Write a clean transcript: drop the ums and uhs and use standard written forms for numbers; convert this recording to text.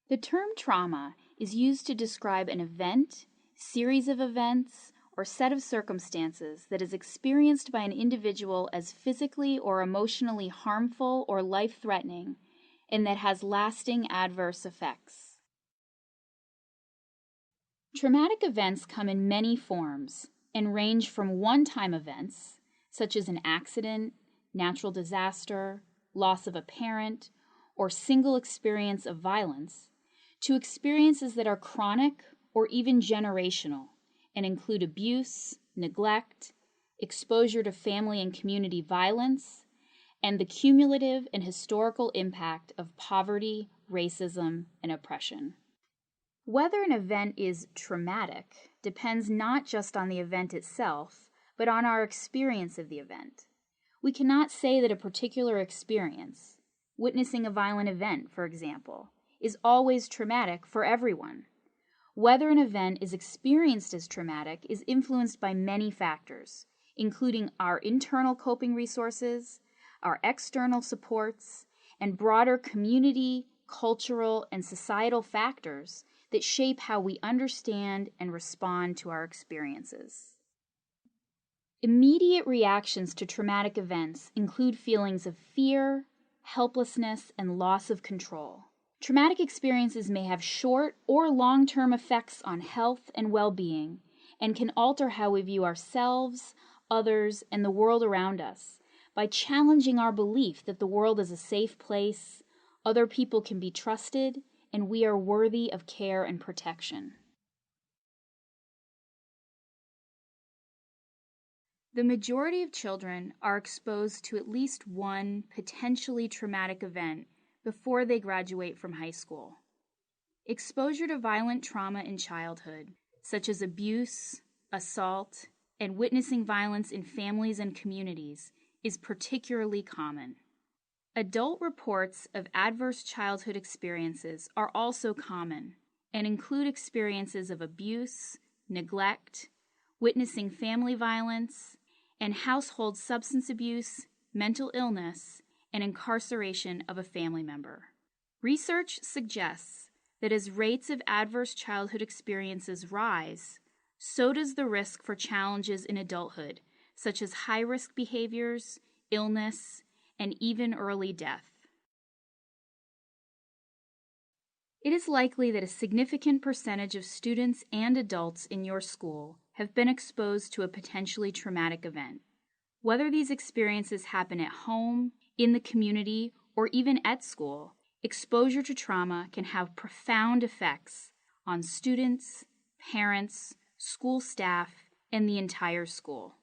The term trauma is used to describe an event, series of events, or set of circumstances that is experienced by an individual as physically or emotionally harmful or life-threatening, and that has lasting adverse effects. Traumatic events come in many forms and range from one-time events, such as an accident, natural disaster, loss of a parent, or single experience of violence, to experiences that are chronic or even generational and include abuse, neglect, exposure to family and community violence, and the cumulative and historical impact of poverty, racism, and oppression. Whether an event is traumatic depends not just on the event itself, but on our experience of the event. We cannot say that a particular experience, witnessing a violent event, for example, is always traumatic for everyone. Whether an event is experienced as traumatic is influenced by many factors, including our internal coping resources, our external supports, and broader community, cultural, and societal factors that shape how we understand and respond to our experiences. Immediate reactions to traumatic events include feelings of fear, helplessness, and loss of control. Traumatic experiences may have short or long-term effects on health and well-being and can alter how we view ourselves, others, and the world around us by challenging our belief that the world is a safe place, other people can be trusted, and we are worthy of care and protection. The majority of children are exposed to at least one potentially traumatic event before they graduate from high school. Exposure to violent trauma in childhood, such as abuse, assault, and witnessing violence in families and communities, is particularly common. Adult reports of adverse childhood experiences are also common and include experiences of abuse, neglect, witnessing family violence, and household substance abuse, mental illness, and incarceration of a family member. Research suggests that as rates of adverse childhood experiences rise, so does the risk for challenges in adulthood, such as high-risk behaviors, illness, and even early death. It is likely that a significant percentage of students and adults in your school have been exposed to a potentially traumatic event. Whether these experiences happen at home, in the community, or even at school, exposure to trauma can have profound effects on students, parents, school staff, and the entire school.